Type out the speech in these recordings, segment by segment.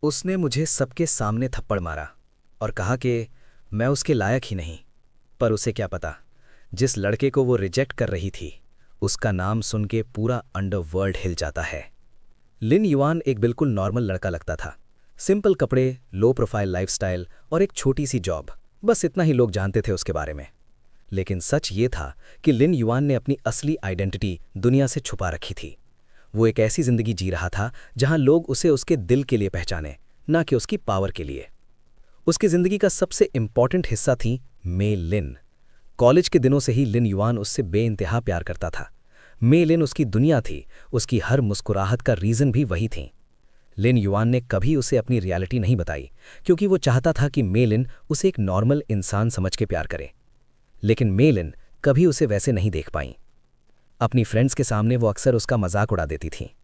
उसने मुझे सबके सामने थप्पड़ मारा और कहा कि मैं उसके लायक ही नहीं। पर उसे क्या पता, जिस लड़के को वो रिजेक्ट कर रही थी उसका नाम सुन के पूरा अंडरवर्ल्ड हिल जाता है। लिन युआन एक बिल्कुल नॉर्मल लड़का लगता था। सिंपल कपड़े, लो प्रोफाइल लाइफस्टाइल और एक छोटी सी जॉब, बस इतना ही लोग जानते थे उसके बारे में। लेकिन सच ये था कि लिन युआन ने अपनी असली आइडेंटिटी दुनिया से छुपा रखी थी। वो एक ऐसी जिंदगी जी रहा था जहां लोग उसे उसके दिल के लिए पहचाने, ना कि उसकी पावर के लिए। उसकी जिंदगी का सबसे इंपॉर्टेंट हिस्सा थी मे लिन। कॉलेज के दिनों से ही लिन युआन उससे बेइंतहा प्यार करता था। मे लिन उसकी दुनिया थी, उसकी हर मुस्कुराहट का रीजन भी वही थी। लिन युआन ने कभी उसे अपनी रियलिटी नहीं बताई, क्योंकि वो चाहता था कि मे लिन उसे एक नॉर्मल इंसान समझ के प्यार करे। लेकिन मे लिन कभी उसे वैसे नहीं देख पाई। अपनी फ्रेंड्स के सामने वो अक्सर उसका मजाक उड़ा देती थी।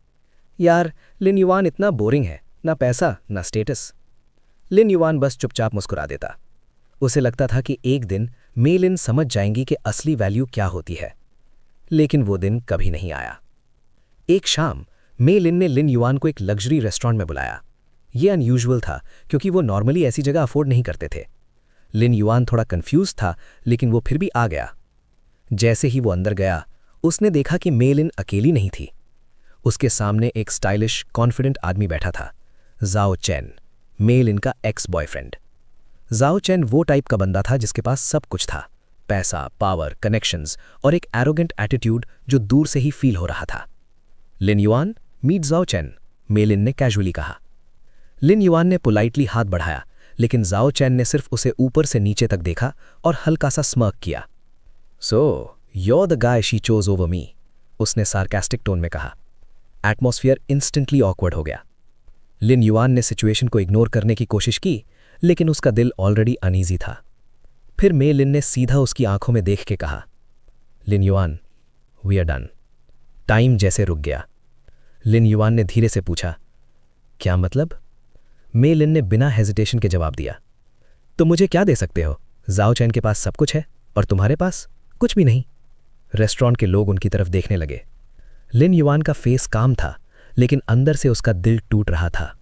यार, लिन युआन इतना बोरिंग है, ना पैसा ना स्टेटस। लिन युआन बस चुपचाप मुस्कुरा देता। उसे लगता था कि एक दिन मे लिन समझ जाएंगी कि असली वैल्यू क्या होती है। लेकिन वो दिन कभी नहीं आया। एक शाम मे लिन ने लिन युआन को एक लग्जरी रेस्टोरेंट में बुलाया। ये अनयूजुअल था, क्योंकि वो नॉर्मली ऐसी जगह अफोर्ड नहीं करते थे। लिन युआन थोड़ा कंफ्यूज था, लेकिन वो फिर भी आ गया। जैसे ही वो अंदर गया, उसने देखा कि मे लिन अकेली नहीं थी। उसके सामने एक स्टाइलिश, कॉन्फिडेंट आदमी बैठा था, जाओ चैन, मे लिन का एक्स बॉयफ्रेंड। जाओ चैन वो टाइप का बंदा था जिसके पास सब कुछ था, पैसा, पावर, कनेक्शंस और एक एरोगेंट एटीट्यूड जो दूर से ही फील हो रहा था। लिन युआन, मीट जाओ चैन, मे लिन ने कैजुअली कहा। लिन युआन ने पोलाइटली हाथ बढ़ाया, लेकिन जाओ चैन ने सिर्फ उसे ऊपर से नीचे तक देखा और हल्का सा स्मर्क किया। सो you're the guy she chose over me, उसने सार्कास्टिक टोन में कहा। एटमॉस्फेयर इंस्टेंटली ऑकवर्ड हो गया। लिन युआन ने सिचुएशन को इग्नोर करने की कोशिश की, लेकिन उसका दिल ऑलरेडी अनईजी था। फिर मे लिन ने सीधा उसकी आंखों में देख के कहा, Lin Yuan, we are done. Time जैसे रुक गया। लिन युआन ने धीरे से पूछा, क्या मतलब? मे लिन ने बिना हेजिटेशन के जवाब दिया, तो मुझे क्या दे सकते हो? जाओ चैन के पास सब कुछ है और तुम्हारे पास कुछ भी नहीं। रेस्टोरेंट के लोग उनकी तरफ देखने लगे। लिन युआन का फेस काम था, लेकिन अंदर से उसका दिल टूट रहा था।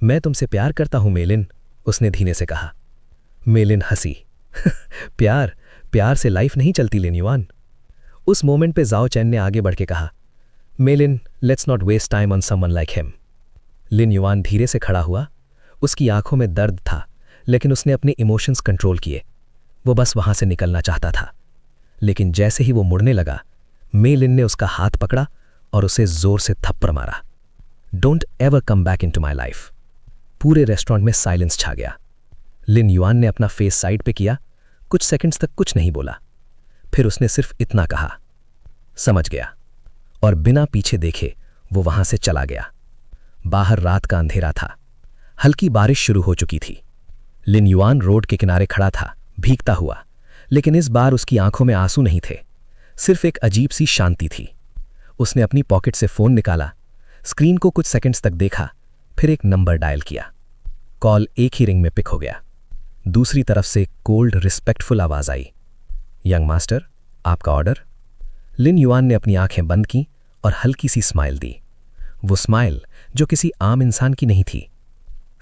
मैं तुमसे प्यार करता हूं मे लिन, उसने धीरे से कहा। मे लिन हंसी। प्यार प्यार से लाइफ नहीं चलती लिन युआन। उस मोमेंट पे जाओ चैन ने आगे बढ़ के कहा, Mei Lin, let's not waste time on someone like him. Lin Yuan धीरे से खड़ा हुआ। उसकी आंखों में दर्द था, लेकिन उसने अपने इमोशंस कंट्रोल किए। वो बस वहां से निकलना चाहता था। लेकिन जैसे ही वो मुड़ने लगा, मे लिन ने उसका हाथ पकड़ा और उसे जोर से थप्पड़ मारा। Don't ever come back into my life. पूरे रेस्टोरेंट में साइलेंस छा गया। लिन युआन ने अपना फेस साइड पे किया, कुछ सेकंड्स तक कुछ नहीं बोला। फिर उसने सिर्फ इतना कहा, समझ गया, और बिना पीछे देखे वो वहां से चला गया। बाहर रात का अंधेरा था। हल्की बारिश शुरू हो चुकी थी। लिन युआन रोड के किनारे खड़ा था, भीगता हुआ, लेकिन इस बार उसकी आंखों में आंसू नहीं थे, सिर्फ एक अजीब सी शांति थी। उसने अपनी पॉकेट से फोन निकाला, स्क्रीन को कुछ सेकंड्स तक देखा, फिर एक नंबर डायल किया। कॉल एक ही रिंग में पिक हो गया। दूसरी तरफ से कोल्ड, रिस्पेक्टफुल आवाज आई, यंग मास्टर, आपका ऑर्डर। लिन युआन ने अपनी आंखें बंद की और हल्की सी स्माइल दी। वो स्माइल जो किसी आम इंसान की नहीं थी।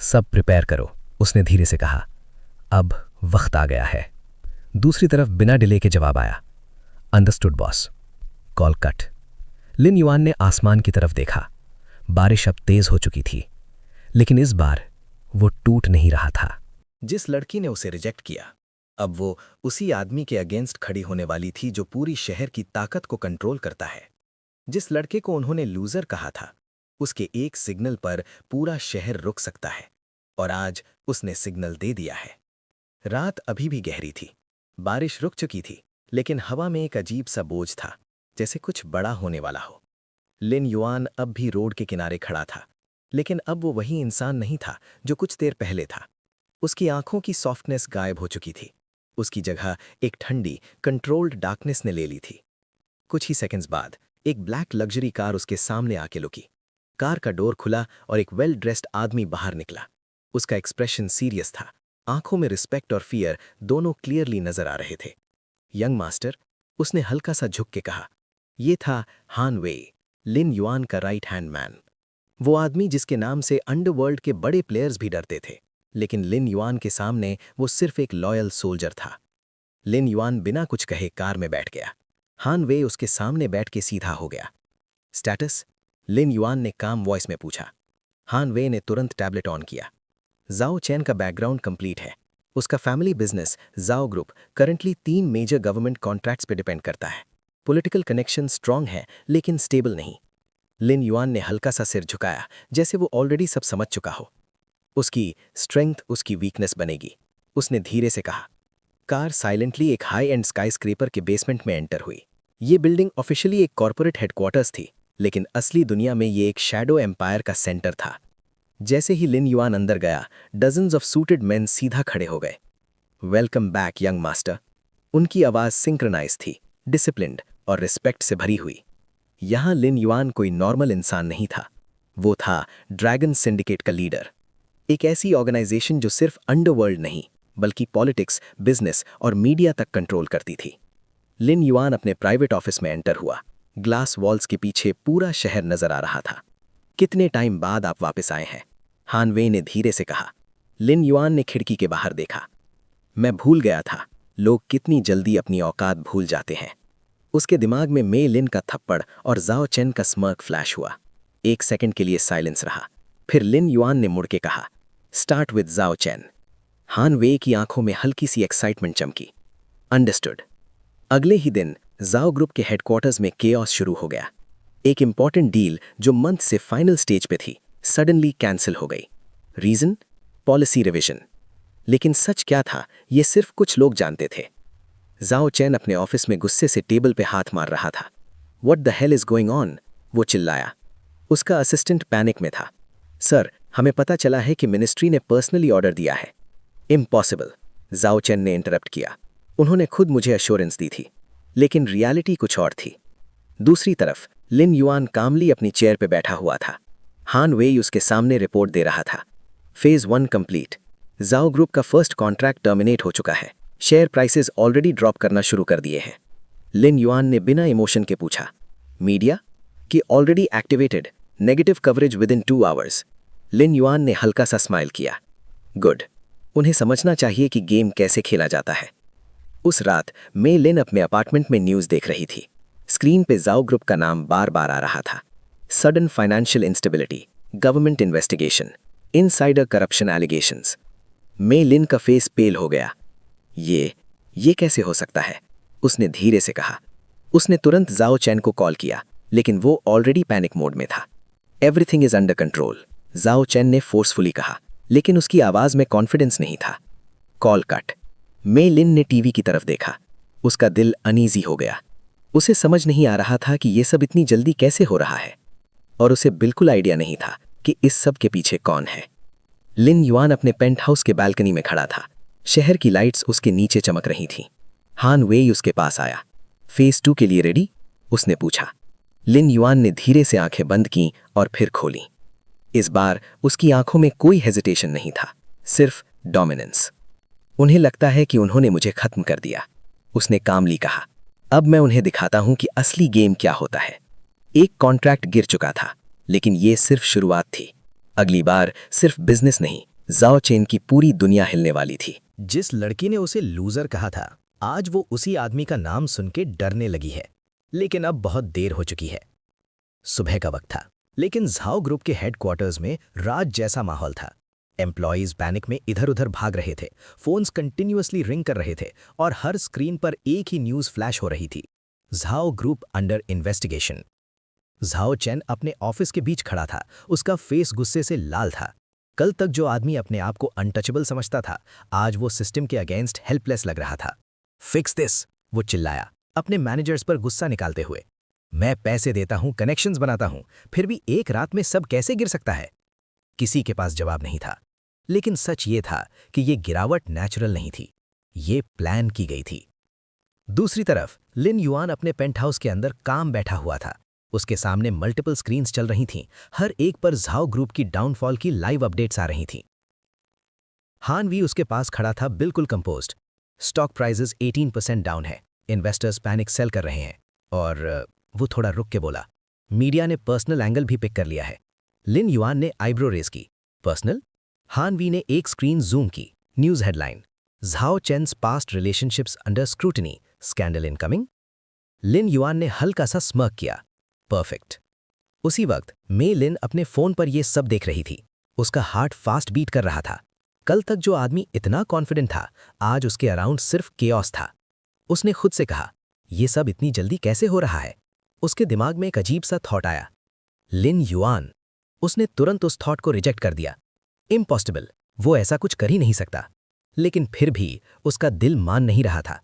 सब प्रिपेयर करो, उसने धीरे से कहा, अब वक्त आ गया है। दूसरी तरफ बिना डिले के जवाब आया, understood boss. Call cut. Lin Yuan ने आसमान की तरफ देखा। बारिश अब तेज हो चुकी थी, लेकिन इस बार वो टूट नहीं रहा था। जिस लड़की ने उसे रिजेक्ट किया, अब वो उसी आदमी के अगेंस्ट खड़ी होने वाली थी जो पूरी शहर की ताकत को कंट्रोल करता है। जिस लड़के को उन्होंने लूजर कहा था, उसके एक सिग्नल पर पूरा शहर रुक सकता है, और आज उसने सिग्नल दे दिया है। रात अभी भी गहरी थी। बारिश रुक चुकी थी, लेकिन हवा में एक अजीब सा बोझ था, जैसे कुछ बड़ा होने वाला हो। लिन युआन अब भी रोड के किनारे खड़ा था, लेकिन अब वो वही इंसान नहीं था जो कुछ देर पहले था। उसकी आंखों की सॉफ्टनेस गायब हो चुकी थी। उसकी जगह एक ठंडी, कंट्रोल्ड डार्कनेस ने ले ली थी। कुछ ही सेकंड्स बाद एक ब्लैक लग्जरी कार उसके सामने आके रुकी। कार का डोर खुला और एक वेल ड्रेस्ड आदमी बाहर निकला। उसका एक्सप्रेशन सीरियस था, आंखों में रिस्पेक्ट और फियर दोनों क्लियरली नजर आ रहे थे। यंग मास्टर, उसने हल्का सा झुक के कहा। यह था हान वे, लिन युआन का राइट हैंड मैन। वो आदमी जिसके नाम से अंडरवर्ल्ड के बड़े प्लेयर्स भी डरते थे, लेकिन लिन युआन के सामने वो सिर्फ एक लॉयल सोल्जर था। लिन युआन बिना कुछ कहे कार में बैठ गया। हान वे उसके सामने बैठ के सीधा हो गया। स्टेटस? लिन युआन ने काम वॉइस में पूछा। हान वे ने तुरंत टैबलेट ऑन किया। जाओ चैन का बैकग्राउंड कंप्लीट है। उसका family business Zhao group currently 3 major government contracts पे डिपेंड करता है। पॉलिटिकल कनेक्शन स्ट्रांग है लेकिन स्टेबल नहीं। लिन युआन ने हल्का सा सिर झुकाया, जैसे वो ऑलरेडी सब समझ चुका हो। उसकी स्ट्रेंथ उसकी वीकनेस बनेगी, उसने धीरे से कहा। कार साइलेंटली एक हाई एंड स्काई स्क्रेपर के बेसमेंट में एंटर हुई। ये बिल्डिंग ऑफिशियली एक कॉर्पोरेट हेडक्वार्टर्स थी, लेकिन असली दुनिया में ये एक शैडो एम्पायर का सेंटर था। जैसे ही लिन युआन अंदर गया, डजन्स ऑफ सूटेड मेन सीधा खड़े हो गए। Welcome back young master. उनकी आवाज़ सिंक्रोनाइज थी, डिसिप्लिन्ड और रिस्पेक्ट से भरी हुई। यहाँ लिन युआन कोई नॉर्मल इंसान नहीं था, वो था ड्रैगन सिंडिकेट का लीडर। एक ऐसी ऑर्गेनाइजेशन जो सिर्फ अंडरवर्ल्ड नहीं बल्कि पॉलिटिक्स, बिजनेस और मीडिया तक कंट्रोल करती थी। लिन युआन अपने प्राइवेट ऑफिस में एंटर हुआ। ग्लास वॉल्स के पीछे पूरा शहर नजर आ रहा था। कितने टाइम बाद आप वापस आए हैं? हान वे ने धीरे से कहा। लिन युआन ने खिड़की के बाहर देखा। मैं भूल गया था, लोग कितनी जल्दी अपनी औकात भूल जाते हैं। उसके दिमाग में मे लिन का थप्पड़ और जाओ चेन का स्मर्क फ्लैश हुआ। 1 सेकंड के लिए साइलेंस रहा, फिर लिन युआन ने मुड़ के कहा, स्टार्ट विद जाओ चेन। हान वे की आंखों में हल्की सी एक्साइटमेंट चमकी। अंडरस्टूड। अगले ही दिन जाओ ग्रुप के हेडक्वार्टर्स में केओस शुरू हो गया। एक इंपॉर्टेंट डील जो मंथ से फाइनल स्टेज पे थी, सडनली कैंसिल हो गई। रीजन? Policy revision. लेकिन सच क्या था, ये सिर्फ कुछ लोग जानते थे। जाओ चैन अपने ऑफिस में गुस्से से टेबल पे हाथ मार रहा था। What the hell is going on? वो चिल्लाया। उसका असिस्टेंट पैनिक में था। सर, हमें पता चला है कि मिनिस्ट्री ने पर्सनली ऑर्डर दिया है। इम्पॉसिबल, जाओ चैन ने इंटरप्ट किया। उन्होंने खुद मुझे एश्योरेंस दी थी, लेकिन रियलिटी कुछ और थी। दूसरी तरफ लिन युआन कामली अपनी चेयर पे बैठा हुआ था। हान वेई उसके सामने रिपोर्ट दे रहा था। Phase 1 complete. जाओ ग्रुप का फर्स्ट कॉन्ट्रैक्ट टर्मिनेट हो चुका है। शेयर प्राइसेस ऑलरेडी ड्रॉप करना शुरू कर दिए हैं। लिन युआन ने बिना इमोशन के पूछा, मीडिया? कि already activated, negative coverage within 2 hours. Lin Yuan ने हल्का सा स्माइल किया। गुड, उन्हें समझना चाहिए कि गेम कैसे खेला जाता है। उस रात मे लिन अपने अपार्टमेंट में न्यूज़ देख रही थी। स्क्रीन पे जाओ ग्रुप का नाम बार बार आ रहा था। Sudden financial instability, government investigation, insider corruption allegations. Mei Lin का फेस पेल हो गया। ये कैसे हो सकता है? उसने धीरे से कहा। उसने तुरंत जाओ चैन को कॉल किया, लेकिन वो ऑलरेडी पैनिक मोड में था। एवरीथिंग इज अंडर कंट्रोल, जाओ चैन ने फोर्सफुली कहा, लेकिन उसकी आवाज में कॉन्फिडेंस नहीं था। Call cut. मे लिन ने टीवी की तरफ देखा। उसका दिल अनईजी हो गया। उसे समझ नहीं आ रहा था कि ये सब इतनी जल्दी कैसे हो रहा है, और उसे बिल्कुल आइडिया नहीं था कि इस सब के पीछे कौन है। लिन युआन अपने पेंट हाउस के बालकनी में खड़ा था। शहर की लाइट्स उसके नीचे चमक रही थीं। हान वेई उसके पास आया। फेज 2 के लिए रेडी? उसने पूछा। लिन युआन ने धीरे से आंखें बंद की और फिर खोली। इस बार उसकी आंखों में कोई हेजिटेशन नहीं था, सिर्फ डोमिनेंस। उन्हें लगता है कि उन्होंने मुझे खत्म कर दिया, उसने कामली कहा। अब मैं उन्हें दिखाता हूं कि असली गेम क्या होता है। एक कॉन्ट्रैक्ट गिर चुका था, लेकिन ये सिर्फ शुरुआत थी। अगली बार सिर्फ बिजनेस नहीं, जाओ चेन की पूरी दुनिया हिलने वाली थी। जिस लड़की ने उसे लूजर कहा था, आज वो उसी आदमी का नाम सुन के डरने लगी है। लेकिन अब बहुत देर हो चुकी है। सुबह का वक्त था, लेकिन झाओ ग्रुप के हेडक्वार्टर्स में रात जैसा माहौल था। एम्प्लॉयज पैनिक में इधर उधर भाग रहे थे, फोन्स कंटिन्यूअसली रिंग कर रहे थे और हर स्क्रीन पर एक ही न्यूज फ्लैश हो रही थी, Zhao group under investigation. Zhao Chen अपने ऑफिस के बीच खड़ा था। उसका फेस गुस्से से लाल था। कल तक जो आदमी अपने आप को अनटचेबल समझता था, आज वो सिस्टम के अगेंस्ट हेल्पलेस लग रहा था। फिक्स दिस, वो चिल्लाया, अपने मैनेजर्स पर गुस्सा निकालते हुए। मैं पैसे देता हूं, कनेक्शंस बनाता हूं, फिर भी एक रात में सब कैसे गिर सकता है? किसी के पास जवाब नहीं था। लेकिन सच ये था कि ये गिरावट नेचुरल नहीं थी, ये प्लान की गई थी। दूसरी तरफ लिन युआन अपने पेंट हाउस के अंदर काम बैठा हुआ था। उसके सामने मल्टीपल स्क्रीन्स चल रही थीं, हर एक पर झाओ ग्रुप की डाउनफॉल की लाइव अपडेट्स आ रही थीं। हान वी उसके पास खड़ा था, बिल्कुल कंपोज्ड। स्टॉक प्राइसेस 18% डाउन है, इन्वेस्टर्स पैनिक सेल कर रहे हैं। और वो थोड़ा रुक के बोला, मीडिया ने पर्सनल एंगल भी पिक कर लिया है, लिन युआन ने आईब्रो रेज की। पर्सनल? हान वी ने एक स्क्रीन जूम की। News headline, Zhao Chen's past relationships under scrutiny, scandal incoming. Lin Yuan ने हल्का सा स्मर्क किया। परफेक्ट। उसी वक्त मे लिन अपने फोन पर यह सब देख रही थी। उसका हार्ट फास्ट बीट कर रहा था। कल तक जो आदमी इतना कॉन्फिडेंट था, आज उसके अराउंड सिर्फ केओस था। उसने खुद से कहा, यह सब इतनी जल्दी कैसे हो रहा है? उसके दिमाग में एक अजीब सा थॉट आया, लिन युआन। उसने तुरंत उस थॉट को रिजेक्ट कर दिया। इम्पॉसिबल, वो ऐसा कुछ कर ही नहीं सकता। लेकिन फिर भी उसका दिल मान नहीं रहा था।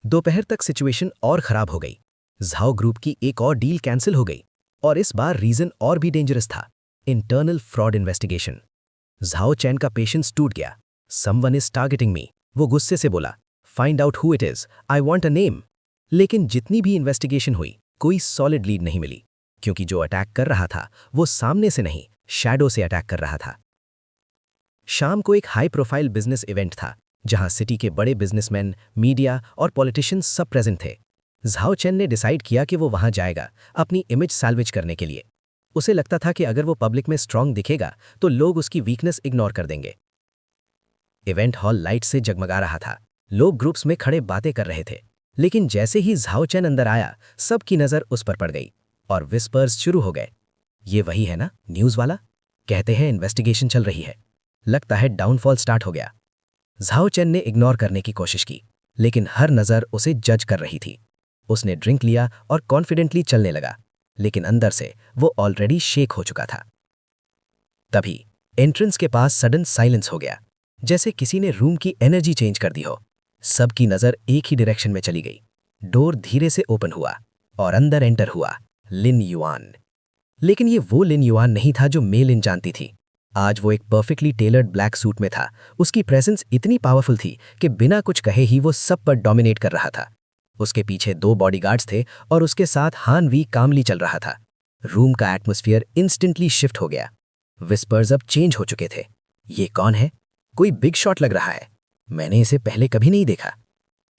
दोपहर तक सिचुएशन और खराब हो गई। झाओ ग्रुप की एक और डील कैंसिल हो गई, और इस बार रीजन और भी डेंजरस था, इंटरनल फ्रॉड इन्वेस्टिगेशन। झाओ चैन का पेशेंस टूट गया। समवन इज टारगेटिंग मी, वो गुस्से से बोला। Find out who it is, I want a name. लेकिन जितनी भी इन्वेस्टिगेशन हुई, कोई सॉलिड लीड नहीं मिली, क्योंकि जो अटैक कर रहा था वो सामने से नहीं, शैडो से अटैक कर रहा था। शाम को एक हाई प्रोफाइल बिजनेस इवेंट था, जहां सिटी के बड़े बिजनेसमैन, मीडिया और पॉलिटिशियंस सब प्रेजेंट थे। झाओ चेन ने डिसाइड किया कि वो वहां जाएगा अपनी इमेज सैल्वेज करने के लिए। उसे लगता था कि अगर वो पब्लिक में स्ट्रांग दिखेगा तो लोग उसकी वीकनेस इग्नोर कर देंगे। इवेंट हॉल लाइट से जगमगा रहा था। लोग ग्रुप्स में खड़े बातें कर रहे थे। लेकिन जैसे ही झाओ चेन अंदर आया, सबकी नजर उस पर पड़ गई और विस्पर्स शुरू हो गए। ये वही है ना, न्यूज वाला? कहते हैं इन्वेस्टिगेशन चल रही है। लगता है डाउनफॉल स्टार्ट हो गया। झाओ चेन ने इग्नोर करने की कोशिश की, लेकिन हर नजर उसे जज कर रही थी। उसने ड्रिंक लिया और कॉन्फिडेंटली चलने लगा, लेकिन अंदर से वो ऑलरेडी शेक हो चुका था। तभी एंट्रेंस के पास सडन साइलेंस हो गया, जैसे किसी ने रूम की एनर्जी चेंज कर दी हो। सबकी नजर एक ही डायरेक्शन में चली गई। डोर धीरे से ओपन हुआ और अंदर एंटर हुआ लिन युआन। लेकिन ये वो लिन युआन नहीं था जो मे लिन जानती थी। आज वो एक परफेक्टली टेलर्ड ब्लैक सूट में था। उसकी प्रेजेंस इतनी पावरफुल थी कि बिना कुछ कहे ही वो सब पर डोमिनेट कर रहा था। उसके पीछे 2 बॉडीगार्ड्स थे और उसके साथ हान वी कामली चल रहा था। रूम का एटमॉस्फेयर इंस्टेंटली शिफ्ट हो गया। विस्पर्स अब चेंज हो चुके थे। ये कौन है? कोई बिग शॉट लग रहा है। मैंने इसे पहले कभी नहीं देखा।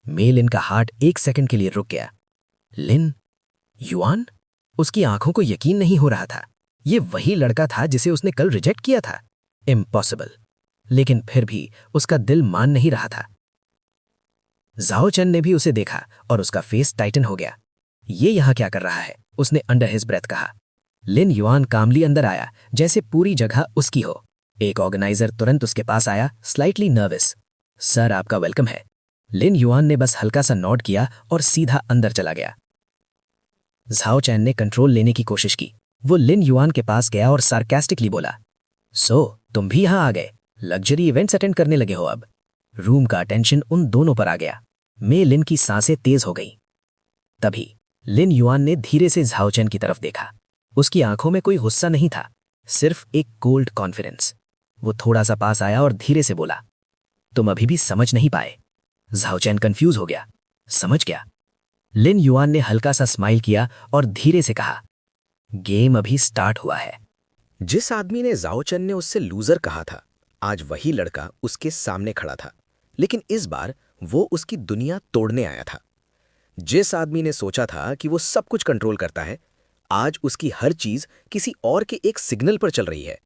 मे लिन का हार्ट 1 सेकंड के लिए रुक गया। लिन युआन? उसकी आंखों को यकीन नहीं हो रहा था। ये वही लड़का था जिसे उसने कल रिजेक्ट किया था। इम्पॉसिबल। लेकिन फिर भी उसका दिल मान नहीं रहा था। झाओ चेन ने भी उसे देखा और उसका फेस टाइटन हो गया। ये यहां क्या कर रहा है? उसने अंडर हिज ब्रेथ कहा। लिन युआन कामली अंदर आया, जैसे पूरी जगह उसकी हो। एक ऑर्गेनाइजर तुरंत उसके पास आया, स्लाइटली नर्वस। सर, आपका वेलकम है। लिन युआन ने बस हल्का सा नॉड किया और सीधा अंदर चला गया। झाओ चैन ने कंट्रोल लेने की कोशिश की। वो लिन युआन के पास गया और सार्कास्टिकली बोला, सो तुम भी यहां आ गए? लग्जरी इवेंट्स अटेंड करने लगे हो अब? रूम का अटेंशन उन दोनों पर आ गया। मे लिन की सांसें तेज हो गई। तभी लिन युआन ने धीरे से झाओ चैन की तरफ देखा। उसकी आंखों में कोई गुस्सा नहीं था, सिर्फ एक कोल्ड कॉन्फिडेंस। वो थोड़ा सा पास आया और धीरे से बोला, तुम अभी भी समझ नहीं पाए? झाओ चैन कंफ्यूज हो गया। समझ गया। लिन युआन ने हल्का सा स्माइल किया और धीरे से कहा, गेम अभी स्टार्ट हुआ है। जिस आदमी ने झाओ चेन ने उससे लूजर कहा था, आज वही लड़का उसके सामने खड़ा था। लेकिन इस बार वो उसकी दुनिया तोड़ने आया था। जिस आदमी ने सोचा था कि वो सब कुछ कंट्रोल करता है, आज उसकी हर चीज किसी और के एक सिग्नल पर चल रही है।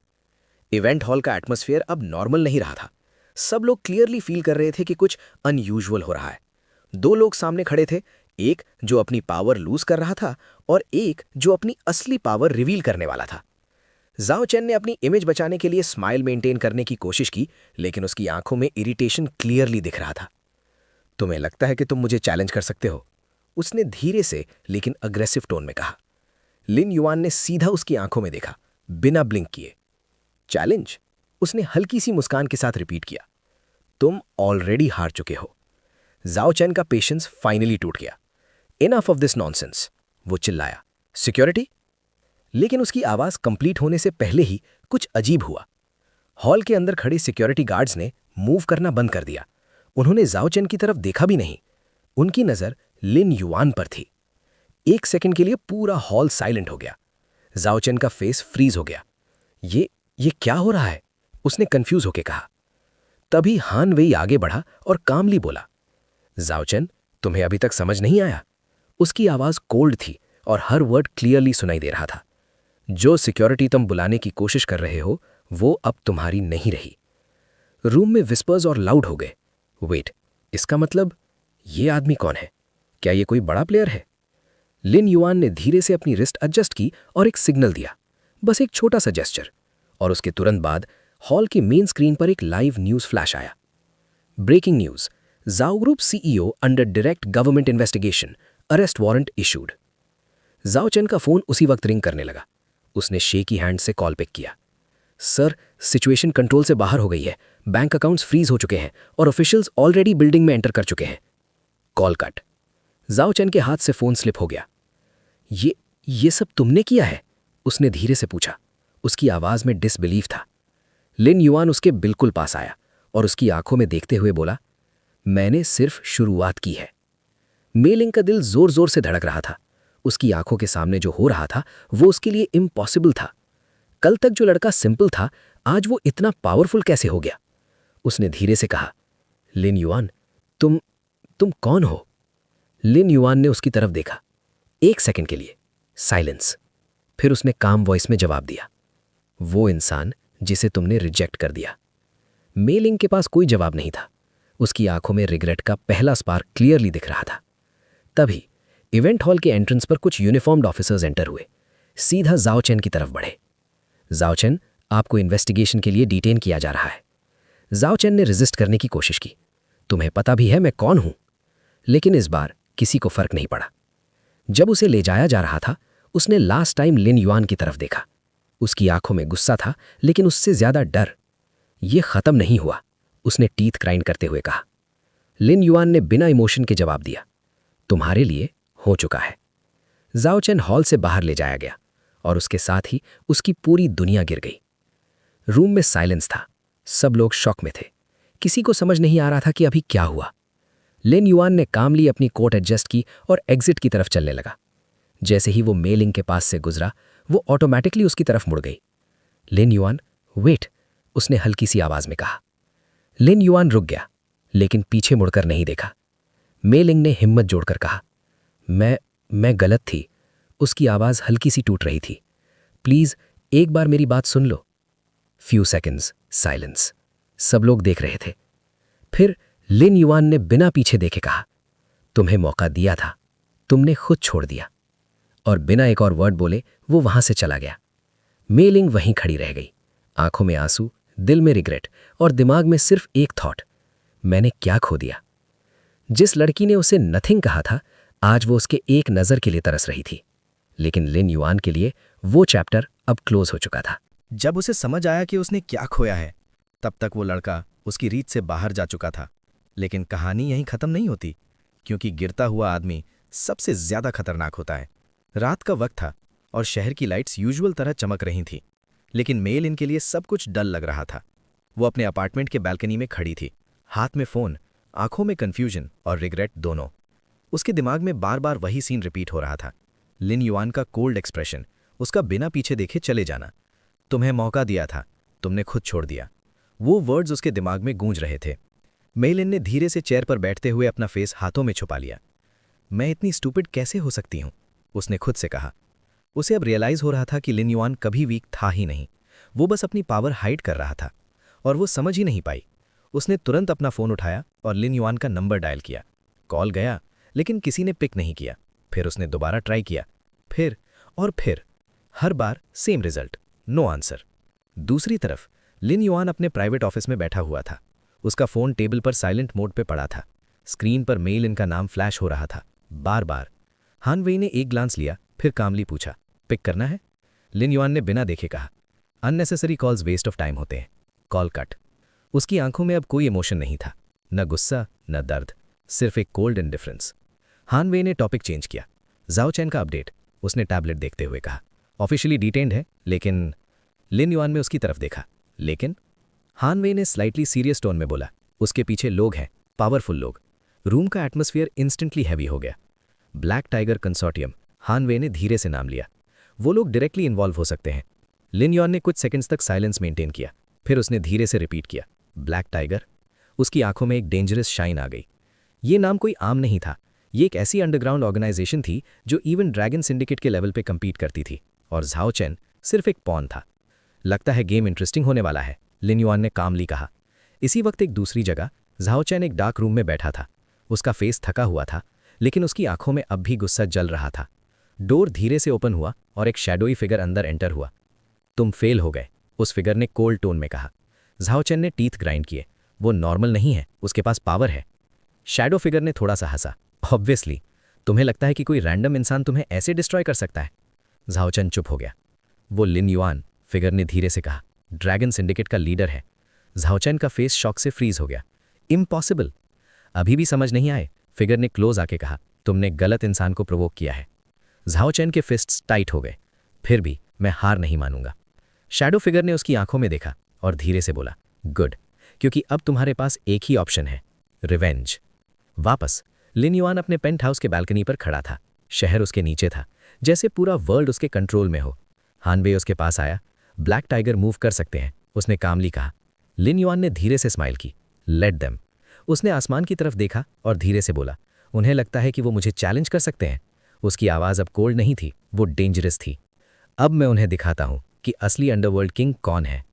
इवेंट हॉल का एटमॉस्फेयर अब नॉर्मल नहीं रहा था। सब लोग क्लियरली फील कर रहे थे कि कुछ अनयूजुअल हो रहा है। 2 लोग सामने खड़े थे, एक जो अपनी पावर लूज कर रहा था और एक जो अपनी असली पावर रिवील करने वाला था। झाओ चेन ने अपनी इमेज बचाने के लिए स्माइल मेंटेन करने की कोशिश की, लेकिन उसकी आंखों में इरिटेशन क्लियरली दिख रहा था। तुम्हें लगता है कि तुम मुझे चैलेंज कर सकते हो? उसने धीरे से लेकिन अग्रेसिव टोन में कहा। लिन युआन ने सीधा उसकी आंखों में देखा, बिना ब्लिंक किए। चैलेंज? उसने हल्की सी मुस्कान के साथ रिपीट किया। तुम ऑलरेडी हार चुके हो। झाओ चेन का पेशेंस फाइनली टूट गया। इनफ ऑफ दिस नॉनसेंस, वो चिल्लाया। सिक्योरिटी? लेकिन उसकी आवाज कंप्लीट होने से पहले ही कुछ अजीब हुआ। हॉल के अंदर खड़े सिक्योरिटी गार्ड्स ने मूव करना बंद कर दिया। उन्होंने झाओ चेन की तरफ देखा भी नहीं। उनकी नजर लिन युआन पर थी। 1 सेकंड के लिए पूरा हॉल साइलेंट हो गया। झाओ चेन का फेस फ्रीज हो गया। ये क्या हो रहा है? उसने कंफ्यूज होकर कहा। तभी हान वेई आगे बढ़ा और कामली बोला, झाओ चेन, तुम्हें अभी तक समझ नहीं आया? उसकी आवाज कोल्ड थी और हर वर्ड क्लियरली सुनाई दे रहा था। जो सिक्योरिटी तुम बुलाने की कोशिश कर रहे हो वो अब तुम्हारी नहीं रही। रूम में विस्पर्स और लाउड हो गए। वेट, इसका मतलब ये आदमी कौन है? क्या ये कोई बड़ा प्लेयर है? लिन युआन ने धीरे से अपनी रिस्ट एडजस्ट की और एक सिग्नल दिया, बस एक छोटा सा जेस्चर, और उसके तुरंत बाद हॉल की मेन स्क्रीन पर एक लाइव न्यूज फ्लैश आया। ब्रेकिंग न्यूज, जाओ group CEO under direct government investigation, arrest warrant issued. जाओ चेन का फोन उसी वक्त रिंग करने लगा। उसने शेकी हैंड से कॉल पिक किया। सर, सिचुएशन कंट्रोल से बाहर हो गई है, बैंक अकाउंट्स फ्रीज हो चुके हैं और ऑफिशियल्स ऑलरेडी बिल्डिंग में एंटर कर चुके हैं। Call cut. जाओ चेन के हाथ से फोन स्लिप हो गया। ये सब तुमने किया है? उसने धीरे से पूछा। उसकी आवाज में डिसबिलीफ था। लिन युआन उसके बिल्कुल पास आया और उसकी आंखों में देखते हुए बोला, मैंने सिर्फ शुरुआत की है। मेलिंग का दिल जोर जोर से धड़क रहा था। उसकी आंखों के सामने जो हो रहा था वो उसके लिए इम्पॉसिबल था। कल तक जो लड़का सिंपल था, आज वो इतना पावरफुल कैसे हो गया? उसने धीरे से कहा, लिन युआन, तुम कौन हो? लिन युआन ने उसकी तरफ देखा। एक सेकंड के लिए साइलेंस। फिर उसने काम वॉइस में जवाब दिया, वो इंसान जिसे तुमने रिजेक्ट कर दिया। मेलिंग के पास कोई जवाब नहीं था। उसकी आंखों में रिग्रेट का पहला स्पार्क क्लियरली दिख रहा था। तभी इवेंट हॉल के एंट्रेंस पर कुछ यूनिफॉर्म्ड ऑफिसर्स एंटर हुए, सीधा जाओ चेन की तरफ बढ़े। जाओ चेन, आपको इन्वेस्टिगेशन के लिए डिटेन किया जा रहा है। जाओ चेन ने रेजिस्ट करने की कोशिश की। तुम्हें पता भी है मैं कौन हूं। लेकिन इस बार किसी को फर्क नहीं पड़ा। जब उसे ले जाया जा रहा था, उसने लास्ट टाइम लिन युआन की तरफ देखा। उसकी आंखों में गुस्सा था, लेकिन उससे ज्यादा डर। यह खत्म नहीं हुआ, उसने टीथ ग्राइंड करते हुए कहा। लिन युआन ने बिना इमोशन के जवाब दिया, तुम्हारे लिए हो चुका है। जाओ चेन हॉल से बाहर ले जाया गया और उसके साथ ही उसकी पूरी दुनिया गिर गई। रूम में साइलेंस था। सब लोग शॉक में थे। किसी को समझ नहीं आ रहा था कि अभी क्या हुआ। लिन युआन ने कामली अपनी कोट एडजस्ट की और एग्जिट की तरफ चलने लगा। जैसे ही वो मेलिंग के पास से गुजरा, वो ऑटोमेटिकली उसकी तरफ मुड़ गई। लिन युआन, वेट, उसने हल्की सी आवाज में कहा। लिन युआन रुक गया, लेकिन पीछे मुड़कर नहीं देखा। मेलिंग ने हिम्मत जोड़कर कहा, मैं गलत थी। उसकी आवाज हल्की सी टूट रही थी। प्लीज एक बार मेरी बात सुन लो। Few seconds silence. सब लोग देख रहे थे। फिर लिन युआन ने बिना पीछे देखे कहा, तुम्हें मौका दिया था, तुमने खुद छोड़ दिया। और बिना एक और वर्ड बोले वो वहां से चला गया। मेलिंग वहीं खड़ी रह गई, आंखों में आंसू, दिल में रिग्रेट और दिमाग में सिर्फ एक थॉट, मैंने क्या खो दिया। जिस लड़की ने उसे नथिंग कहा था, आज वो उसके एक नजर के लिए तरस रही थी। लेकिन लिन युआन के लिए वो चैप्टर अब क्लोज हो चुका था। जब उसे समझ आया कि उसने क्या खोया है, तब तक वो लड़का उसकी रीत से बाहर जा चुका था। लेकिन कहानी यहीं खत्म नहीं होती, क्योंकि गिरता हुआ आदमी सबसे ज्यादा खतरनाक होता है। रात का वक्त था और शहर की लाइट्स यूजुअल तरह चमक रही थी, लेकिन मेलिन के लिए सब कुछ डल लग रहा था। वो अपने अपार्टमेंट के बालकनी में खड़ी थी, हाथ में फोन, आंखों में कंफ्यूजन और रिग्रेट दोनों। उसके दिमाग में बार बार वही सीन रिपीट हो रहा था। लिन युआन का कोल्ड एक्सप्रेशन, उसका बिना पीछे देखे चले जाना, तुम्हें मौका दिया था, तुमने खुद छोड़ दिया। वो वर्ड्स उसके दिमाग में गूंज रहे थे। मेलिन ने धीरे से चेयर पर बैठते हुए अपना फेस हाथों में छुपा लिया। मैं इतनी स्टूपिड कैसे हो सकती हूं, उसने खुद से कहा। उसे अब रियलाइज हो रहा था कि लिन युआन कभी वीक था ही नहीं, वो बस अपनी पावर हाइड कर रहा था और वो समझ ही नहीं पाई। उसने तुरंत अपना फोन उठाया और लिन युआन का नंबर डायल किया। कॉल गया, लेकिन किसी ने पिक नहीं किया। फिर उसने दोबारा ट्राई किया, फिर और फिर, हर बार सेम रिजल्ट, नो आंसर। दूसरी तरफ लिन युआन अपने प्राइवेट ऑफिस में बैठा हुआ था। उसका फोन टेबल पर साइलेंट मोड पे पड़ा था। स्क्रीन पर मेलिन का नाम फ्लैश हो रहा था, बार बार। हान वेई ने एक ग्लांस लिया, फिर कामली पूछा, पिक करना है? लिन युआन ने बिना देखे कहा, unnecessary calls waste of time होते हैं। Call cut. उसकी आंखों में अब कोई इमोशन नहीं था, न गुस्सा न दर्द, सिर्फ एक कोल्ड इंडिफरेंस। हान वेई ने टॉपिक चेंज किया। जाओ चेन का अपडेट, उसने टैबलेट देखते हुए कहा। ऑफिशियली डिटेन्ड है, लेकिन लिन युआन में उसकी तरफ देखा। लेकिन हान वेई ने स्लाइटली सीरियस टोन में बोला, उसके पीछे लोग हैं, पावरफुल लोग। रूम का एटमॉस्फेयर इंस्टेंटली हैवी हो गया। ब्लैक टाइगर कंसोर्टियम, हान वेई ने धीरे से नाम लिया। वो लोग डायरेक्टली इन्वॉल्व हो सकते हैं। लिन युआन ने कुछ सेकंड्स तक साइलेंस मेंटेन किया, फिर उसने धीरे से रिपीट किया, ब्लैक टाइगर। उसकी आंखों में एक डेंजरस शाइन आ गई। ये नाम कोई आम नहीं था, ये एक ऐसी अंडरग्राउंड ऑर्गेनाइजेशन थी जो इवन ड्रैगन सिंडिकेट के लेवल पे कम्पीट करती थी। और जाओ चेन सिर्फ एक पॉन था। लगता है गेम इंटरेस्टिंग होने वाला है, लिन युआन ने कामली कहा। इसी वक्त एक दूसरी जगह झाओ चैन एक डार्क रूम में बैठा था। उसका फेस थका हुआ था, लेकिन उसकी आंखों में अब भी गुस्सा जल रहा था। डोर धीरे से ओपन हुआ और एक शैडोई फिगर अंदर एंटर हुआ। तुम फेल हो गए, उस फिगर ने कोल्ड टोन में कहा। झाओ चैन ने टीथ ग्राइंड किए। वो नॉर्मल नहीं है, उसके पास पावर है। शैडो फिगर ने थोड़ा सा हंसा। ऑब्वियसली, तुम्हें लगता है कि कोई रैंडम इंसान तुम्हें ऐसे डिस्ट्रॉय कर सकता है? झाओ चैन चुप हो गया। वो लिन युआन, फिगर ने धीरे से कहा, ड्रैगन सिंडिकेट का लीडर है। झाओ चैन का फेस शॉक से फ्रीज हो गया। इम्पॉसिबल। अभी भी समझ नहीं आए, फिगर ने क्लोज आके कहा, तुमने गलत इंसान को प्रोवोक किया है। झाओ चैन के फिस्ट्स टाइट हो गए। फिर भी मैं हार नहीं मानूंगा। शैडो फिगर ने उसकी आंखों में देखा और धीरे से बोला, गुड, क्योंकि अब तुम्हारे पास एक ही ऑप्शन है, रिवेंज। वापस लिन युआन अपने पेंट हाउस के बालकनी पर खड़ा था। शहर उसके नीचे था, जैसे पूरा वर्ल्ड उसके कंट्रोल में हो। हान वे उसके पास आया। ब्लैक टाइगर मूव कर सकते हैं, उसने कामली कहा। लिन युआन ने धीरे से स्माइल की। Let them. उसने आसमान की तरफ देखा और धीरे से बोला, उन्हें लगता है कि वो मुझे चैलेंज कर सकते हैं। उसकी आवाज़ अब कोल्ड नहीं थी, वो डेंजरस थी। अब मैं उन्हें दिखाता हूं कि असली अंडरवर्ल्ड किंग कौन है।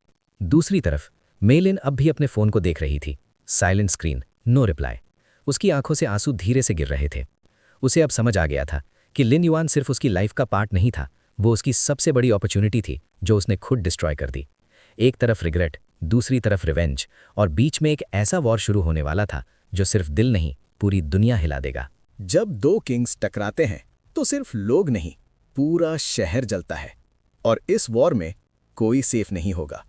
दूसरी तरफ मेलिन अब भी अपने फ़ोन को देख रही थी। Silent screen, no reply. उसकी आंखों से आंसू धीरे से गिर रहे थे। उसे अब समझ आ गया था कि लिन युआन सिर्फ उसकी लाइफ का पार्ट नहीं था, वो उसकी सबसे बड़ी अपॉर्चुनिटी थी जो उसने खुद डिस्ट्रॉय कर दी। एक तरफ रिग्रेट, दूसरी तरफ रिवेंज, और बीच में एक ऐसा वॉर शुरू होने वाला था जो सिर्फ दिल नहीं, पूरी दुनिया हिला देगा। जब दो किंग्स टकराते हैं तो सिर्फ लोग नहीं, पूरा शहर जलता है। और इस वॉर में कोई सेफ नहीं होगा।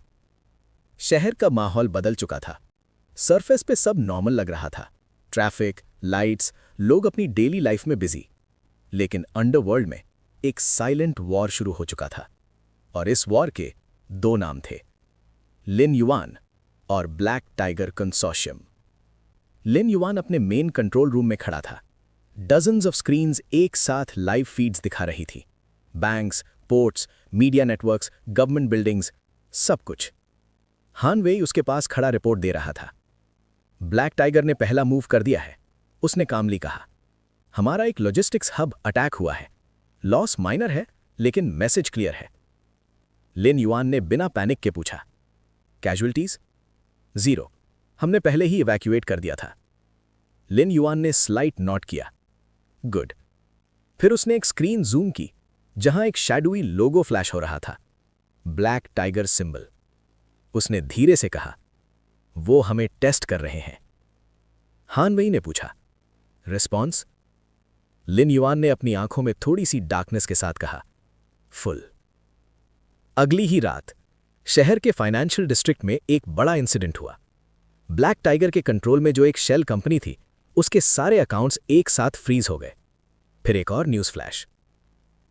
शहर का माहौल बदल चुका था। सरफेस पे सब नॉर्मल लग रहा था, ट्रैफिक, लाइट्स, लोग अपनी डेली लाइफ में बिजी। लेकिन अंडरवर्ल्ड में एक साइलेंट वॉर शुरू हो चुका था। और इस वॉर के दो नाम थे, लिन युआन और ब्लैक टाइगर कंसोर्शियम। लिन युआन अपने मेन कंट्रोल रूम में खड़ा था। डजन्स ऑफ स्क्रीन्स एक साथ लाइव फीड्स दिखा रही थी। Banks, ports, media networks, government buildings, सब कुछ। हान वेई उसके पास खड़ा रिपोर्ट दे रहा था। ब्लैक टाइगर ने पहला मूव कर दिया है, उसने कामली कहा। हमारा एक लॉजिस्टिक्स हब अटैक हुआ है। लॉस माइनर है, लेकिन मैसेज क्लियर है। लिन युआन ने बिना पैनिक के पूछा, कैजुअल्टीज? 0, हमने पहले ही इवैक्यूएट कर दिया था। लिन युआन ने स्लाइट नोट किया। गुड। फिर उसने एक स्क्रीन जूम की, जहां एक शैडोई लोगो फ्लैश हो रहा था, ब्लैक टाइगर सिंबल। उसने धीरे से कहा, वो हमें टेस्ट कर रहे हैं। हान वेई ने पूछा, रिस्पॉन्स? लिन युआन ने अपनी आंखों में थोड़ी सी डार्कनेस के साथ कहा, फुल। अगली ही रात शहर के फाइनेंशियल डिस्ट्रिक्ट में एक बड़ा इंसिडेंट हुआ। ब्लैक टाइगर के कंट्रोल में जो एक शेल कंपनी थी, उसके सारे अकाउंट्स एक साथ फ्रीज हो गए। फिर एक और news flash,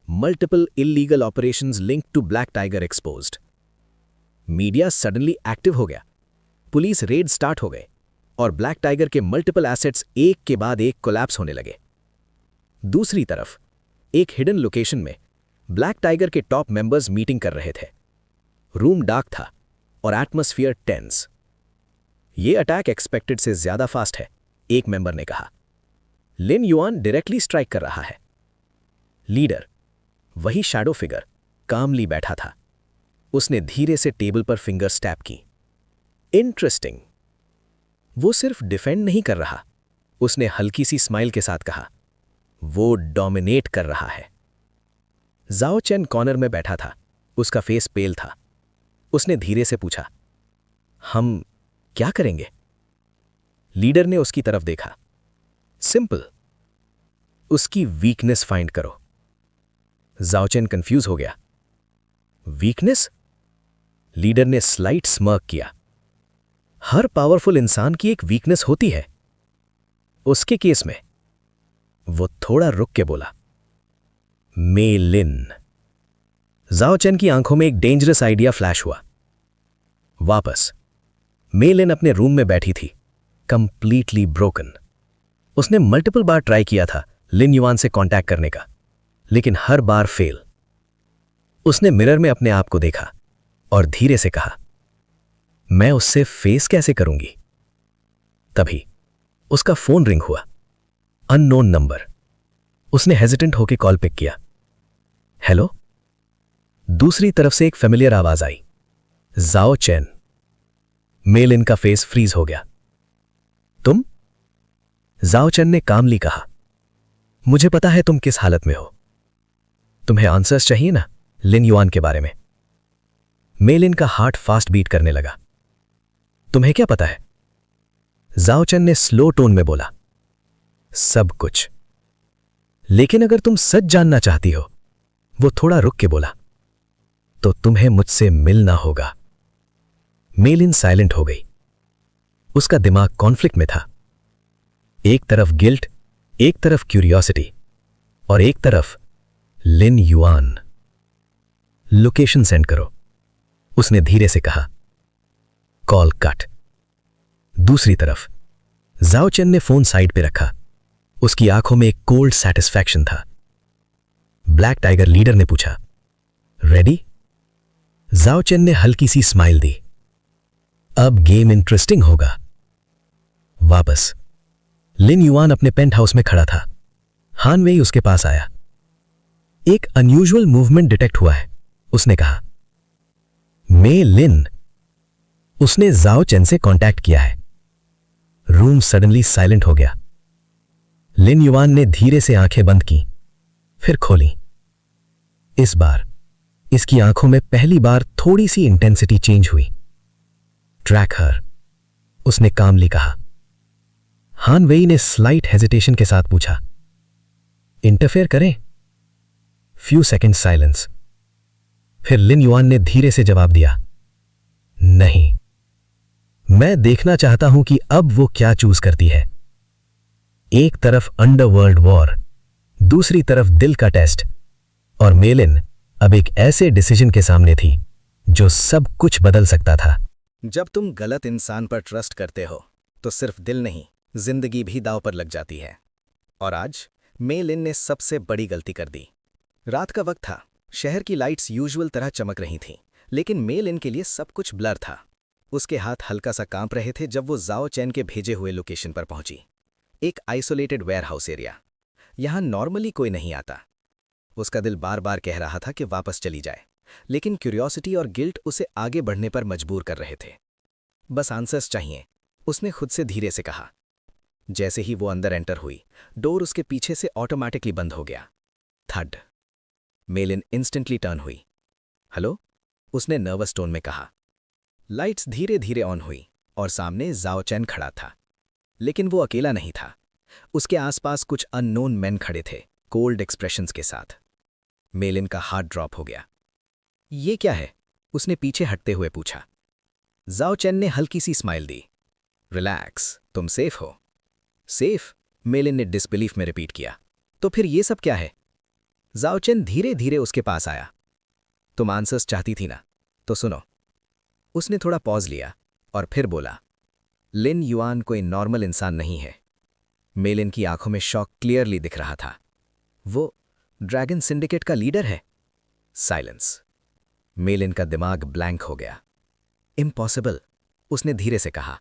multiple illegal operations linked to Black Tiger exposed. Media suddenly active हो गया, पुलिस रेड स्टार्ट हो गए और ब्लैक टाइगर के मल्टीपल एसेट्स एक के बाद एक कोलैप्स होने लगे। दूसरी तरफ एक हिडन लोकेशन में ब्लैक टाइगर के टॉप मेंबर्स मीटिंग कर रहे थे। रूम डार्क था और एटमॉस्फेयर टेंस। ये अटैक एक्सपेक्टेड से ज्यादा फास्ट है, एक मेंबर ने कहा। लिन युआन डायरेक्टली स्ट्राइक कर रहा है। लीडर, वही शैडो फिगर, कामली बैठा था। उसने धीरे से टेबल पर फिंगर स्टैप की। इंटरेस्टिंग। वो सिर्फ डिफेंड नहीं कर रहा, उसने हल्की सी स्माइल के साथ कहा, वो डोमिनेट कर रहा है। जाओ चेन कॉर्नर में बैठा था, उसका फेस पेल था। उसने धीरे से पूछा, हम क्या करेंगे? लीडर ने उसकी तरफ देखा। सिंपल, उसकी वीकनेस फाइंड करो। जाओ चेन कंफ्यूज हो गया। वीकनेस? लीडर ने स्लाइट स्मर्क किया। हर पावरफुल इंसान की एक वीकनेस होती है। उसके केस में वो थोड़ा रुक के बोला, मे लिन। जाओ चेन की आंखों में एक डेंजरस आइडिया फ्लैश हुआ। वापस मे लिन अपने रूम में बैठी थी, कंप्लीटली ब्रोकन। उसने मल्टीपल बार ट्राई किया था लिन युआन से कांटेक्ट करने का, लेकिन हर बार फेल। उसने मिरर में अपने आप को देखा और धीरे से कहा, मैं उससे फेस कैसे करूंगी? तभी उसका फोन रिंग हुआ। Unknown number. उसने हेजिटेंट होकर कॉल पिक किया। हेलो? दूसरी तरफ से एक फेमिलियर आवाज आई, जाओ चैन। मेल इन का फेस फ्रीज हो गया। तुम? जाओ चैन ने कामली कहा, मुझे पता है तुम किस हालत में हो। तुम्हें आंसर्स चाहिए ना लिन युआन के बारे में। मेल इन का हार्ट फास्ट बीट करने लगा। तुम्हें क्या पता है? जाओ चैन ने स्लो टोन में बोला, सब कुछ। लेकिन अगर तुम सच जानना चाहती हो, वो थोड़ा रुक के बोला, तो तुम्हें मुझसे मिलना होगा। मेल इन साइलेंट हो गई। उसका दिमाग कॉन्फ्लिक्ट में था। एक तरफ गिल्ट, एक तरफ क्यूरियोसिटी और एक तरफ लिन युआन। लोकेशन सेंड करो, उसने धीरे से कहा। Call cut. दूसरी तरफ जाओ चेन ने फोन साइड पे रखा। उसकी आंखों में एक कोल्ड सैटिस्फैक्शन था। ब्लैक टाइगर लीडर ने पूछा, रेडी? जाओ चेन ने हल्की सी स्माइल दी। अब गेम इंटरेस्टिंग होगा। वापस लिन युआन अपने पेंट हाउस में खड़ा था। हान वेई उसके पास आया। एक अनयूजुअल मूवमेंट डिटेक्ट हुआ है, उसने कहा। मे लिन। उसने जाओ चेन से कांटेक्ट किया है। रूम सडनली साइलेंट हो गया। लिन युआन ने धीरे से आंखें बंद की, फिर खोली। इस बार इसकी आंखों में पहली बार थोड़ी सी इंटेंसिटी चेंज हुई। ट्रैक हर, उसने कामली कहा। हान वेई ने स्लाइट हेजिटेशन के साथ पूछा, इंटरफेयर करें? Few second silence. फिर लिन युआन ने धीरे से जवाब दिया, नहीं। मैं देखना चाहता हूं कि अब वो क्या चूज करती है। एक तरफ अंडरवर्ल्ड वॉर, दूसरी तरफ दिल का टेस्ट, और मेलिन अब एक ऐसे डिसीजन के सामने थी जो सब कुछ बदल सकता था। जब तुम गलत इंसान पर ट्रस्ट करते हो तो सिर्फ दिल नहीं, जिंदगी भी दांव पर लग जाती है। और आज मे लिन ने सबसे बड़ी गलती कर दी। रात का वक्त था, शहर की लाइट्स यूजुअल तरह चमक रही थीं, लेकिन मे लिन के लिए सब कुछ ब्लर था। उसके हाथ हल्का सा कांप रहे थे जब वो जाओ चैन के भेजे हुए लोकेशन पर पहुंची। एक आइसोलेटेड वेयरहाउस एरिया। यहां नॉर्मली कोई नहीं आता। उसका दिल बार बार कह रहा था कि वापस चली जाए, लेकिन क्यूरियोसिटी और गिल्ट उसे आगे बढ़ने पर मजबूर कर रहे थे। बस आंसर्स चाहिए, उसने खुद से धीरे से कहा। जैसे ही वो अंदर एंटर हुई, डोर उसके पीछे से ऑटोमेटिकली बंद हो गया। थड। मेलिन इंस्टेंटली टर्न हुई। हेलो, उसने नर्वस टोन में कहा। लाइट्स धीरे धीरे ऑन हुई और सामने जाओ चैन खड़ा था। लेकिन वो अकेला नहीं था। उसके आसपास कुछ अननोन मैन खड़े थे, कोल्ड एक्सप्रेशंस के साथ। मेलिन का हार्ट ड्रॉप हो गया। ये क्या है? उसने पीछे हटते हुए पूछा। जाओ चैन ने हल्की सी स्माइल दी। रिलैक्स, तुम सेफ हो। सेफ? मेलिन ने डिसबिलीफ में रिपीट किया। तो फिर ये सब क्या है? जाओ चैन धीरे धीरे उसके पास आया। तुम आंसर्स चाहती थी ना, तो सुनो। उसने थोड़ा पॉज लिया और फिर बोला, लिन युआन कोई नॉर्मल इंसान नहीं है। मेलिन की आंखों में शॉक क्लियरली दिख रहा था। वो ड्रैगन सिंडिकेट का लीडर है। साइलेंस। मेलिन का दिमाग ब्लैंक हो गया। इम्पॉसिबल, उसने धीरे से कहा।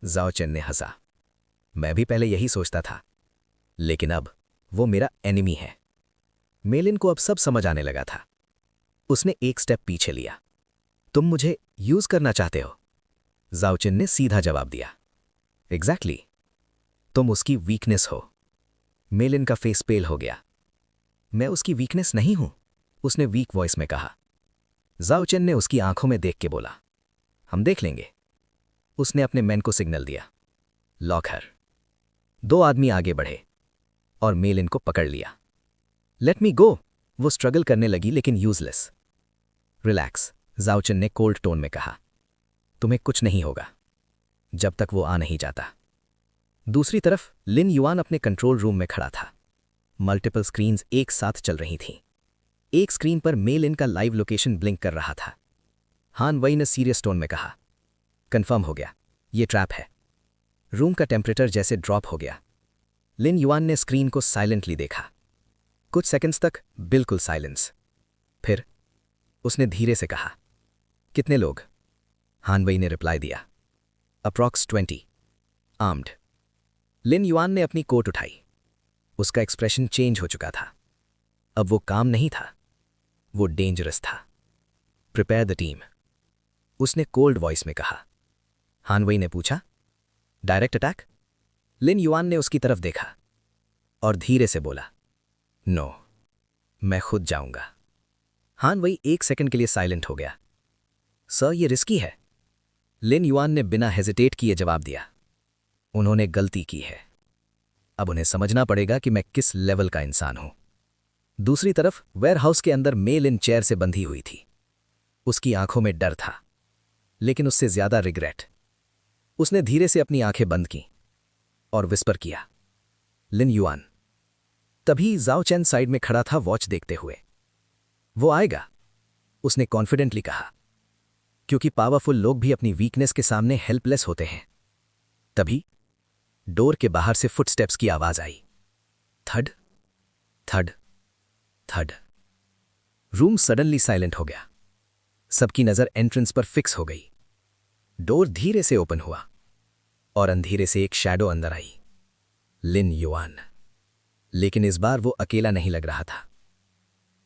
जाओ चेन ने हंसा। मैं भी पहले यही सोचता था, लेकिन अब वो मेरा एनिमी है। मेलिन को अब सब समझ आने लगा था। उसने एक स्टेप पीछे लिया। तुम मुझे यूज करना चाहते हो? जाओ चेन ने सीधा जवाब दिया। एग्जैक्टली। तुम उसकी वीकनेस हो। मेलिन का फेस पेल हो गया। मैं उसकी वीकनेस नहीं हूं, उसने वीक वॉइस में कहा। जाओ चेन ने उसकी आंखों में देख के बोला, हम देख लेंगे। उसने अपने मैन को सिग्नल दिया। लॉकहर। 2 आदमी आगे बढ़े और मेलिन को पकड़ लिया। लेट मी गो, वो स्ट्रगल करने लगी लेकिन यूजलेस। रिलैक्स, जाओ चेन ने कोल्ड टोन में कहा। तुम्हें कुछ नहीं होगा जब तक वो आ नहीं जाता। दूसरी तरफ लिन युआन अपने कंट्रोल रूम में खड़ा था। मल्टीपल स्क्रीन्स एक साथ चल रही थीं। एक स्क्रीन पर मेलिन का लाइव लोकेशन ब्लिंक कर रहा था। हान वेई ने सीरियस टोन में कहा, कंफर्म हो गया, ये ट्रैप है। रूम का टेम्परेचर जैसे ड्रॉप हो गया। लिन युआन ने स्क्रीन को साइलेंटली देखा। कुछ सेकंड्स तक बिल्कुल साइलेंस। फिर उसने धीरे से कहा, कितने लोग? हान वेई ने रिप्लाई दिया, अप्रॉक्स 20, आर्म्ड। लिन युआन ने अपनी कोट उठाई। उसका एक्सप्रेशन चेंज हो चुका था। अब वो काम नहीं था, वो डेंजरस था। प्रिपेयर द टीम, उसने कोल्ड वॉइस में कहा। हान वई ने पूछा, डायरेक्ट अटैक? लिन युआन ने उसकी तरफ देखा और धीरे से बोला, नो, मैं खुद जाऊंगा। हान वई 1 सेकंड के लिए साइलेंट हो गया। सर, ये रिस्की है। लिन युआन ने बिना हेजिटेट किए जवाब दिया, उन्होंने गलती की है। अब उन्हें समझना पड़ेगा कि मैं किस लेवल का इंसान हूं। दूसरी तरफ वेयरहाउस के अंदर मेल इन चेयर से बंधी हुई थी। उसकी आंखों में डर था, लेकिन उससे ज्यादा रिग्रेट। उसने धीरे से अपनी आंखें बंद की और विस्पर किया, लिन युआन। तभी जाओ चेन साइड में खड़ा था वॉच देखते हुए। वो आएगा, उसने कॉन्फिडेंटली कहा, क्योंकि पावरफुल लोग भी अपनी वीकनेस के सामने हेल्पलेस होते हैं। तभी डोर के बाहर से फुटस्टेप्स की आवाज आई। थड थड थड। रूम सडनली साइलेंट हो गया। सबकी नजर एंट्रेंस पर फिक्स हो गई। डोर धीरे से ओपन हुआ और अंधेरे से एक शैडो अंदर आई, लिन युआन। लेकिन इस बार वो अकेला नहीं लग रहा था।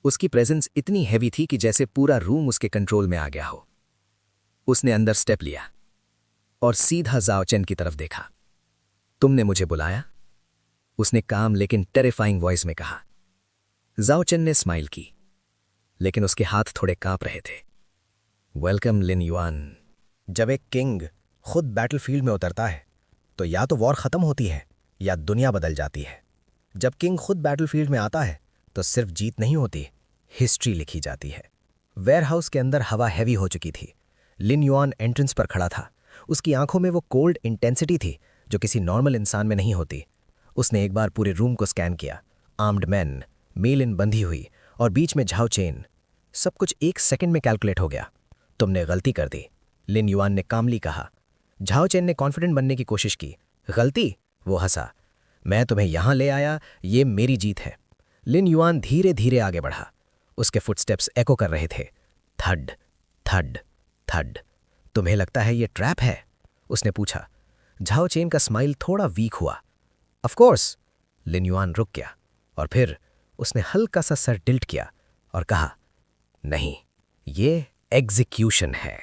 उसकी प्रेजेंस इतनी हैवी थी कि जैसे पूरा रूम उसके कंट्रोल में आ गया हो। उसने अंदर स्टेप लिया और सीधा जाओ चेन की तरफ देखा। तुमने मुझे बुलाया? उसने काम लेकिन टेरिफाइंग वॉइस में कहा। जाओ चेन ने स्माइल की, लेकिन उसके हाथ थोड़े कांप रहे थे। वेलकम लिन युआन। जब एक किंग खुद बैटलफील्ड में उतरता है तो या तो वॉर खत्म होती है या दुनिया बदल जाती है। जब किंग खुद बैटलफील्ड में आता है तो सिर्फ जीत नहीं होती, हिस्ट्री लिखी जाती है। वेयरहाउस के अंदर हवा हैवी हो चुकी थी। लिन युआन एंट्रेंस पर खड़ा था। उसकी आंखों में वो कोल्ड इंटेंसिटी थी जो किसी नॉर्मल इंसान में नहीं होती। उसने एक बार पूरे रूम को स्कैन किया। आर्म्ड मैन, मेल इन बंधी हुई और बीच में झाओ चेन। सब कुछ 1 सेकंड में कैलकुलेट हो गया। तुमने गलती कर दी, लिन युआन ने कामली कहा। झाओ चेन ने कॉन्फिडेंट बनने की कोशिश की। गलती? वो हंसा। मैं तुम्हें यहां ले आया, ये मेरी जीत है। लिन युआन धीरे धीरे आगे बढ़ा। उसके फुटस्टेप्स एको कर रहे थे, थड थड थड। तुम्हें लगता है ये ट्रैप है? उसने पूछा। झाओ चेन का स्माइल थोड़ा वीक हुआ। Of course. लिन युआन रुक गया और फिर उसने हल्का सा सर टिल्ट किया और कहा, नहीं, ये एग्जीक्यूशन है।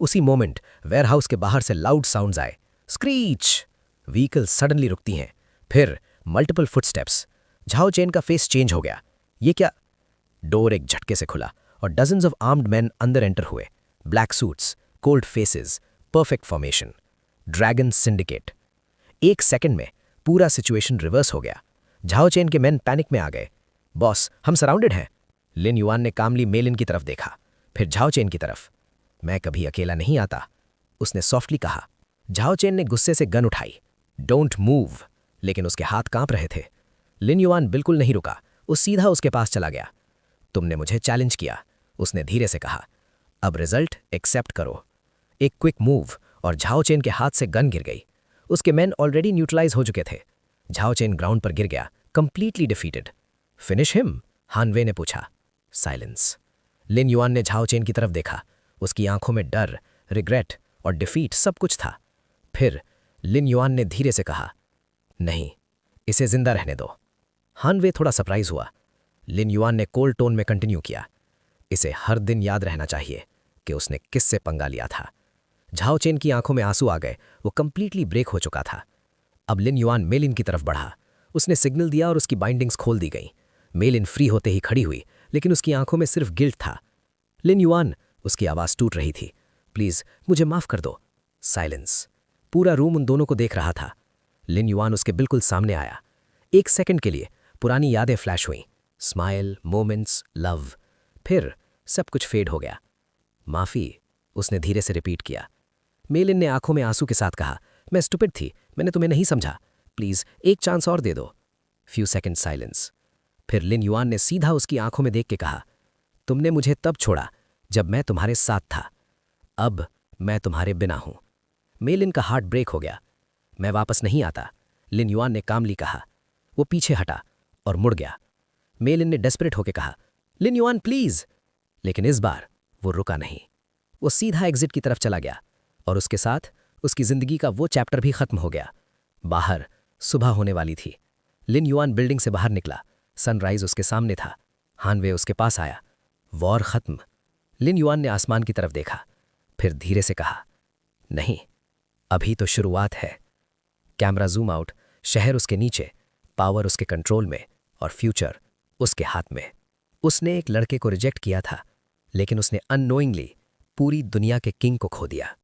उसी मोमेंट वेयरहाउस के बाहर से लाउड साउंड्स आए। स्क्रीच। व्हीकल सडनली रुकती हैं। फिर मल्टीपल फुटस्टेप्स। झाओ चेन का फेस चेंज हो गया। ये क्या? डोर एक झटके से खुला और डजन्स ऑफ आर्म्ड मैन अंदर एंटर हुए। Black suits, cold faces, perfect formation. Dragon syndicate. 1 second में पूरा सिचुएशन रिवर्स हो गया। झाओ चेन के मैन पैनिक में आ गए। बॉस, हम सराउंडेड हैं। लिन युआन ने कामली मेलिन की तरफ देखा, फिर झाओ चेन की तरफ। मैं कभी अकेला नहीं आता, उसने सॉफ्टली कहा। झाओ चेन ने गुस्से से गन उठाई। डोंट मूव, लेकिन उसके हाथ कांप रहे थे। लिन युआन बिल्कुल नहीं रुका, वो सीधा उसके पास चला गया। तुमने मुझे चैलेंज किया, उसने धीरे से कहा। अब रिजल्ट एक्सेप्ट करो। एक क्विक मूव और झाओ चेन के हाथ से गन गिर गई। उसके मैन ऑलरेडी न्यूट्रलाइज हो चुके थे। झाओ चेन ग्राउंड पर गिर गया, कंप्लीटली डिफीटेड। Finish him? हान वे ने पूछा। साइलेंस। लिन युआन ने झाओ चेन की तरफ देखा। उसकी आंखों में डर, रिग्रेट और डिफीट सब कुछ था। फिर लिन युआन ने धीरे से कहा, नहीं, इसे जिंदा रहने दो। हान वे थोड़ा सरप्राइज हुआ। लिन युआन ने कोल्ड टोन में कंटिन्यू किया, इसे हर दिन याद रहना चाहिए कि उसने किससे पंगा लिया था। झाओ चेन की आंखों में आंसू आ गए, वो कंप्लीटली ब्रेक हो चुका था। अब लिन युआन मेलिन की तरफ बढ़ा। उसने सिग्नल दिया और उसकी बाइंडिंग्स खोल दी गई। मेलिन फ्री होते ही खड़ी हुई, लेकिन उसकी आंखों में सिर्फ गिल्ट था। लिन युआन, उसकी आवाज टूट रही थी, प्लीज मुझे माफ कर दो। साइलेंस। पूरा रूम उन दोनों को देख रहा था। लिन युआन उसके बिल्कुल सामने आया। 1 सेकंड के लिए पुरानी यादें फ्लैश हुईं। Smile, moments, love. फिर सब कुछ फेड हो गया। माफी, उसने धीरे से रिपीट किया। मेलिन ने आंखों में आंसू के साथ कहा, मैं स्टूपिड थी, मैंने तुम्हें नहीं समझा, प्लीज एक चांस और दे दो। Few second silence. फिर लिन युआन ने सीधा उसकी आंखों में देख के कहा, तुमने मुझे तब छोड़ा जब मैं तुम्हारे साथ था, अब मैं तुम्हारे बिना हूं। मेलिन का हार्ट ब्रेक हो गया। मैं वापस नहीं आता, लिन युआन ने कामली कहा। वो पीछे हटा और मुड़ गया। मेलिन ने डेस्परेट होकर कहा, लिन युआन प्लीज। लेकिन इस बार वो रुका नहीं। वो सीधा एग्जिट की तरफ चला गया और उसके साथ उसकी जिंदगी का वो चैप्टर भी खत्म हो गया। बाहर सुबह होने वाली थी। लिन युआन बिल्डिंग से बाहर निकला। सनराइज उसके सामने था। हान वे उसके पास आया। वॉर खत्म। लिन युआन ने आसमान की तरफ देखा, फिर धीरे से कहा, नहीं, अभी तो शुरुआत है। कैमरा जूम आउट, शहर उसके नीचे, पावर उसके कंट्रोल में और फ्यूचर उसके हाथ में। उसने एक लड़के को रिजेक्ट किया था, लेकिन उसने अननोइंगली पूरी दुनिया के किंग को खो दिया।